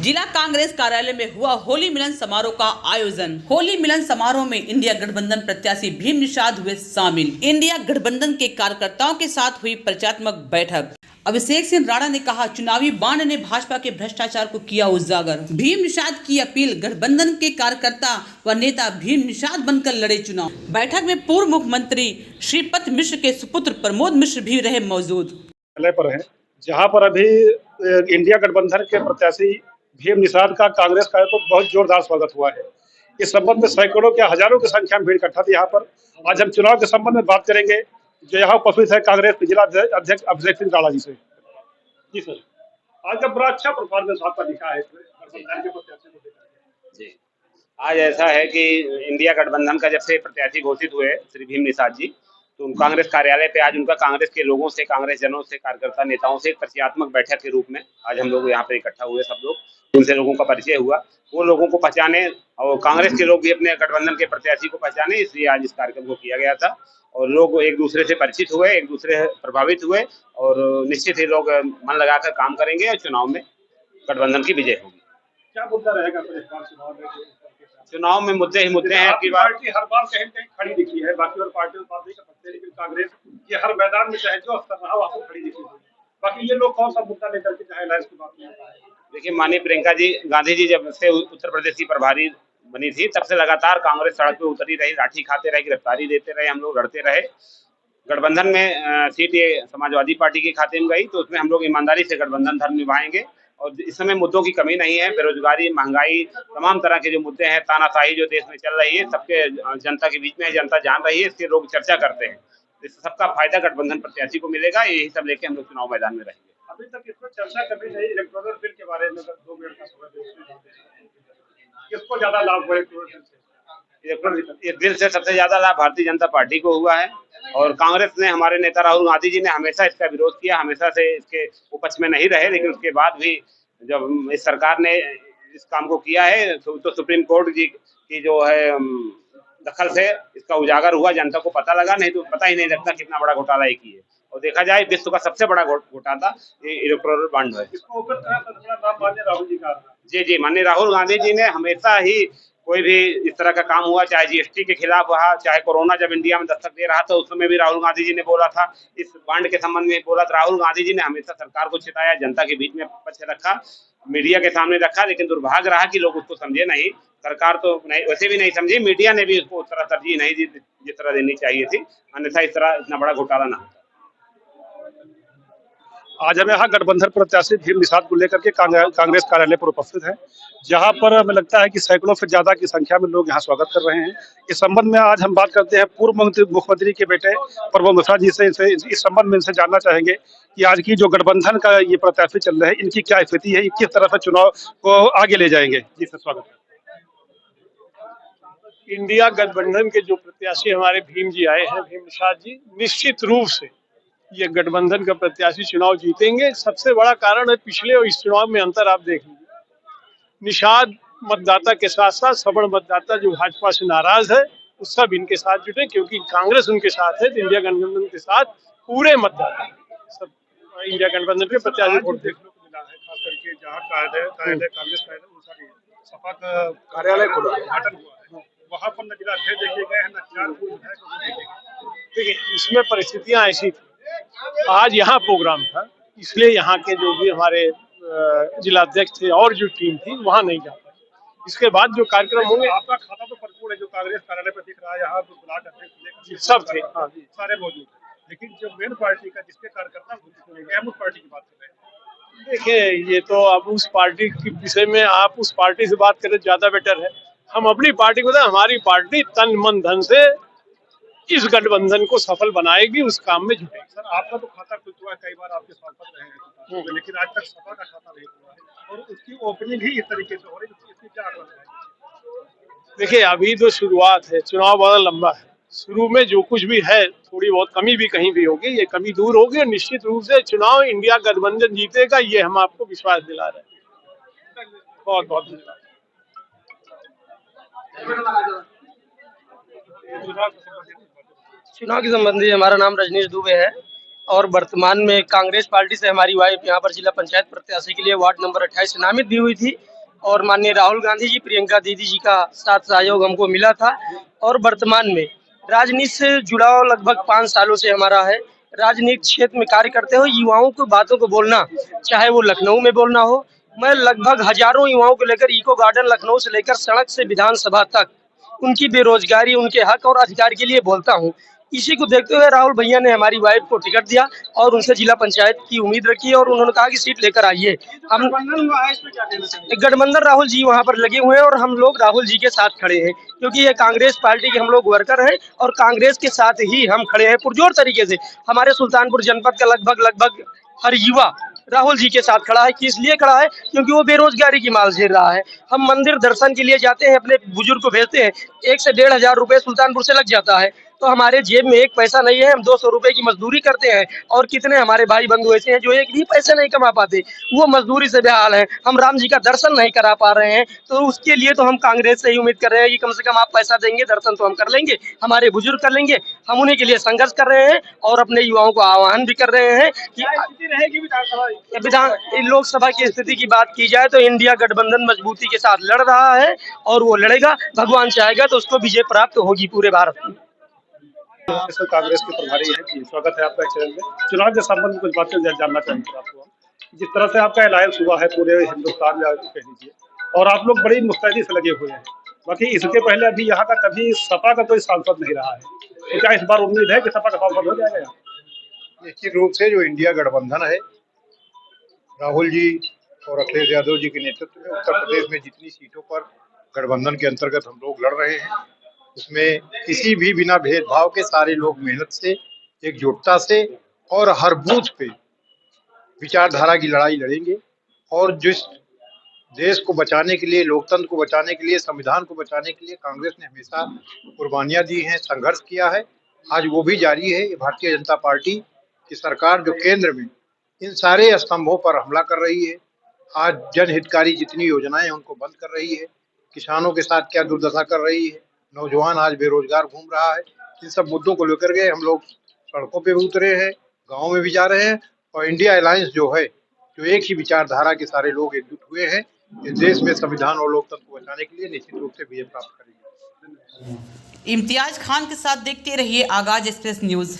जिला कांग्रेस कार्यालय में हुआ होली मिलन समारोह का आयोजन। होली मिलन समारोह में इंडिया गठबंधन प्रत्याशी भीम निषाद हुए शामिल। इंडिया गठबंधन के कार्यकर्ताओं के साथ हुई परिचयात्मक बैठक। अभिषेक सिंह राणा ने कहा, चुनावी बांड ने भाजपा के भ्रष्टाचार को किया उजागर। भीम निषाद की अपील, गठबंधन के कार्यकर्ता व नेता भीम निषाद बनकर लड़े चुनाव। बैठक में पूर्व मुख्यमंत्री श्रीपद मिश्र के सुपुत्र प्रमोद मिश्र भी रहे मौजूद। पर है जहां पर अभी इंडिया गठबंधन के प्रत्याशी भीम निषाद का कांग्रेस का तो बहुत जोरदार स्वागत हुआ है। इस संबंध में सैकड़ों के हजारों की संख्या में भीड़ इकट्ठा थी यहाँ पर। आज हम चुनाव के संबंध में बात करेंगे जो यहाँ उपस्थित है कांग्रेस के जिला अध्यक्ष अभिषेक सिंह राणा जी से। जी सर, आज का बड़ा अच्छा परफॉर्मेंस आपका दिखा है गठबंधन के प्रत्याशी को लेकर। जी, आज ऐसा है कि इंडिया गठबंधन का जब से प्रत्याशी घोषित हुए श्री भीम निषाद जी, तो कांग्रेस कार्यालय पे आज उनका कांग्रेस के लोगों से, कांग्रेस जनों से, कार्यकर्ता नेताओं से एक परिचयात्मक बैठक के रूप में आज हम लोग यहाँ पे इकट्ठा हुए। सब लोग, उनसे लोगों का परिचय हुआ, वो लोगों को पहचाने और कांग्रेस के लोग भी अपने गठबंधन के प्रत्याशी को पहचाने, इसलिए आज इस कार्यक्रम को किया गया था। और लोग एक दूसरे से परिचित हुए, एक दूसरे से प्रभावित हुए और निश्चित ही लोग मन लगाकर काम करेंगे और चुनाव में गठबंधन की विजय होगी। क्या मुद्दा रहेगा चुनाव में? मुद्दे ही मुद्दे हैं। आपकी पार्टी हर बार कहीं कहीं खड़ी दिखी है, बाकी और पार्टियों बात नहीं कर सकते, लेकिन कांग्रेस ये हर मैदान में चाहे जो स्तर रहा आपको खड़ी दिखी है। बाकी ये लोग कौन सा मुद्दा लेकर के चाहे लाइफ की बात नहीं होता है। देखिए, माननीय प्रियंका जी गांधी जी जब से उत्तर प्रदेश की प्रभारी बनी थी, तब से लगातार कांग्रेस सड़क पे उतरी रही, लाठी खाते रहे, गिरफ्तारी देते रहे, हम लोग लड़ते रहे। गठबंधन में सीट ये समाजवादी पार्टी के खाते में गई, तो उसमें हम लोग ईमानदारी से गठबंधन धर्म निभाएंगे। और इस समय मुद्दों की कमी नहीं है, बेरोजगारी, महंगाई, तमाम तरह के जो मुद्दे हैं, तानाशाही जो देश में चल रही है, सबके जनता के बीच में जनता जान रही है, इसके लोग चर्चा करते हैं। इस सबका फायदा गठबंधन प्रत्याशी को मिलेगा। यही सब लेके हम लोग चुनाव मैदान में रहेंगे। अभी तक इसमें चर्चा कभी नहीं, इलेक्टोरल बिल के बारे में 2 मिनट का समय किसको ज्यादा लाभ हुआ? इस बिल से सबसे ज्यादा लाभ भारतीय जनता पार्टी को हुआ है और कांग्रेस ने, हमारे नेता राहुल गांधी जी ने हमेशा इसका विरोध किया, हमेशा से इसके उपक्ष में नहीं रहे। लेकिन उसके बाद भी जब इस सरकार ने इस काम को किया है तो सुप्रीम कोर्ट जी की जो है दखल से इसका उजागर हुआ, जनता को पता लगा। नहीं तो पता ही नहीं लगता कितना बड़ा घोटाला एक ही है। और देखा जाए विश्व का सबसे बड़ा घोटाला ये इलेक्टोरल बॉन्ड है। इसको ऊपर राहुल जी का। जी, माननीय राहुल गांधी जी ने हमेशा ही कोई भी इस तरह का काम हुआ, चाहे जीएसटी के खिलाफ हुआ, चाहे कोरोना जब इंडिया में दस्तक दे रहा था, उस समय भी राहुल गांधी जी ने बोला था, इस बांड के संबंध में बोला था। राहुल गांधी जी ने हमेशा सरकार को चिताया, जनता के बीच में पक्ष रखा, मीडिया के सामने रखा, लेकिन दुर्भाग्य रहा कि लोग उसको समझे नहीं। सरकार तो नहीं, वैसे भी नहीं समझी, मीडिया ने भी उसको उस तरह तरजीह नहीं दी जिस तरह देनी चाहिए थी, अन्यथा इस तरह इतना बड़ा घोटाला ना होता। आज हम यहाँ गठबंधन प्रत्याशी भीम निषाद को लेकर के कांग्रेस कार्यालय पर उपस्थित है, जहाँ पर हमें लगता है कि सैकड़ों से ज्यादा की संख्या में लोग यहाँ स्वागत कर रहे हैं। इस संबंध में आज हम बात करते हैं पूर्व मुख्यमंत्री के बेटे प्रमोद मिश्रा जी से। इस संबंध में इनसे जानना चाहेंगे कि आज की जो गठबंधन का ये प्रत्याशी चल रहे हैं, इनकी क्या स्थिति है, किस तरह से चुनाव को आगे ले जाएंगे। जी सर, स्वागत है। इंडिया गठबंधन के जो प्रत्याशी हमारे भीम जी आए हैं, भीम निषाद जी, निश्चित रूप से ये गठबंधन का प्रत्याशी चुनाव जीतेंगे। सबसे बड़ा कारण है पिछले और इस चुनाव में अंतर आप देख लीजिए। निषाद मतदाता के साथ साथ सवर्ण मतदाता जो भाजपा से नाराज है, वो सब इनके साथ जुटे, क्योंकि कांग्रेस उनके साथ है। तो इंडिया गठबंधन के साथ पूरे मतदाता सब इंडिया गठबंधन के प्रत्याशी वोट देखने को मिला है। खास करके जहाँ कांग्रेस सपा का कार्यालय खुला, उद्घाटन हुआ है, वहाँ पर न जिला अध्यक्ष देखे गए हैं, न 4 पूर्व विधायक। देखिए, इसमें परिस्थितियां ऐसी थी, आज यहाँ प्रोग्राम था, इसलिए यहाँ के जो भी हमारे जिला अध्यक्ष थे और जो टीम थी वहाँ नहीं जा पाई। इसके बाद जो कार्यक्रम होंगे, आपका खाता तो भरपूर है, जो कांग्रेस कार्यालय पर दिख रहा है, यहाँ ब्लॉक अध्यक्ष सब थे, हाँ, सारे मौजूद हैं। लेकिन जो मेन पार्टी का जिसके कार्यकर्ता हम उस पार्टी की बात कर रहे हैं। देखिए, ये तो अब उस पार्टी के विषय में आप उस पार्टी से बात करें ज्यादा बेटर है। हम अपनी पार्टी को, हमारी पार्टी तन मन धन से इस गठबंधन को सफल बनाएगी, उस काम में जुटेगी। सर, आपका तो खाता खुल चुका है, कई बार आपके सांसद रहे हैं, लेकिन आज तक सपा का खाता नहीं खुला है और उसकी ओपनिंग ही इस तरीके से हो रही है। इसकी क्या आकलन है? देखिए, अभी तो शुरुआत है, चुनाव बड़ा लंबा है। शुरू में जो कुछ भी है, थोड़ी बहुत कमी भी कहीं भी होगी, ये कमी दूर होगी और निश्चित रूप से चुनाव इंडिया गठबंधन जीतेगा, ये हम आपको विश्वास दिला रहे हैं। बहुत बहुत धन्यवाद। चुनाव के संबंधी हमारा नाम रजनीश दुबे है और वर्तमान में कांग्रेस पार्टी से हमारी वाइफ यहाँ पर जिला पंचायत प्रत्याशी के लिए वार्ड नंबर 28 नामित दी हुई थी। और माननीय राहुल गांधी जी, प्रियंका दीदी जी का साथ सहयोग हमको मिला था। और वर्तमान में राजनीति से जुड़ाव लगभग 5 सालों से हमारा है। राजनीतिक क्षेत्र में कार्य करते हुए युवाओं को बातों को बोलना, चाहे वो लखनऊ में बोलना हो, मैं लगभग हजारों युवाओं को लेकर इको गार्डन लखनऊ से लेकर सड़क से विधानसभा तक उनकी बेरोजगारी, उनके हक और अधिकार के लिए बोलता हूं। इसी को देखते हुए राहुल भैया ने हमारी वाइफ को टिकट दिया और उनसे जिला पंचायत की उम्मीद रखी और उन्होंने कहा कि सीट लेकर आइए। हम गठबंधन राहुल जी वहां पर लगे हुए हैं और हम लोग राहुल जी के साथ खड़े हैं, क्योंकि ये कांग्रेस पार्टी के हम लोग वर्कर हैं और कांग्रेस के साथ ही हम खड़े हैं पुरजोर तरीके से। हमारे सुल्तानपुर जनपद का लगभग हर युवा राहुल जी के साथ खड़ा है। किस लिए खड़ा है? क्योंकि वो बेरोजगारी की मार झेल रहा है। हम मंदिर दर्शन के लिए जाते हैं, अपने बुजुर्ग को भेजते हैं, 1 से 1,500 हजार रुपए सुल्तानपुर से लग जाता है, तो हमारे जेब में एक पैसा नहीं है। हम 200 रुपए की मजदूरी करते हैं और कितने हमारे भाई बंधु ऐसे हैं जो एक भी पैसे नहीं कमा पाते, वो मजदूरी से बेहाल है। हम राम जी का दर्शन नहीं करा पा रहे हैं, तो उसके लिए तो हम कांग्रेस से ही उम्मीद कर रहे हैं कि कम से कम आप पैसा देंगे, दर्शन तो हम कर लेंगे, हमारे बुजुर्ग कर लेंगे। हम उन्हीं के लिए संघर्ष कर रहे हैं और अपने युवाओं को आह्वान भी कर रहे हैं कि लोकसभा की स्थिति की बात की जाए तो इंडिया गठबंधन मजबूती के साथ लड़ रहा है और वो लड़ेगा। भगवान चाहेगा तो उसको विजय प्राप्त होगी पूरे भारत में। कांग्रेस के प्रभारी हैं जी, स्वागत है आपका चैनल में। चुनाव के संबंध में कुछ बातें जानना चाहेंगे आपको। जिस तरह से आपका अलायंस हुआ है पूरे हिंदुस्तान में कह लीजिए, और आप लोग बड़ी मुस्तैदी से लगे हुए हैं, बाकी इसके पहले अभी यहाँ का कभी सपा का कोई सांसद नहीं रहा है, तो क्या इस बार उम्मीद है कि सपा का सांसद हो जाएगा? निश्चित रूप से जो इंडिया गठबंधन है, राहुल जी और अखिलेश यादव जी के नेतृत्व में उत्तर प्रदेश में जितनी सीटों पर गठबंधन के अंतर्गत हम लोग लड़ रहे हैं, उसमें किसी भी बिना भेदभाव के सारे लोग मेहनत से, एकजुटता से और हर बूथ पे विचारधारा की लड़ाई लड़ेंगे। और जिस देश को बचाने के लिए, लोकतंत्र को बचाने के लिए, संविधान को बचाने के लिए कांग्रेस ने हमेशा कुर्बानियां दी हैं, संघर्ष किया है, आज वो भी जारी है। ये भारतीय जनता पार्टी की सरकार जो केंद्र में इन सारे स्तंभों पर हमला कर रही है, आज जनहितकारी जितनी योजनाएं हैं उनको बंद कर रही है, किसानों के साथ क्या दुर्दशा कर रही है, नौजवान आज बेरोजगार घूम रहा है। इन सब मुद्दों को लेकर के हम लोग सड़कों पे भी उतरे हैं, गाँव में भी जा रहे हैं। और इंडिया अलायंस जो है, जो एक ही विचारधारा के सारे लोग एकजुट हुए हैं, इस देश में संविधान और लोकतंत्र को बचाने के लिए निश्चित रूप से विजय प्राप्त करेंगे। इम्तियाज खान के साथ देखते रहिए आगाज एक्सप्रेस न्यूज।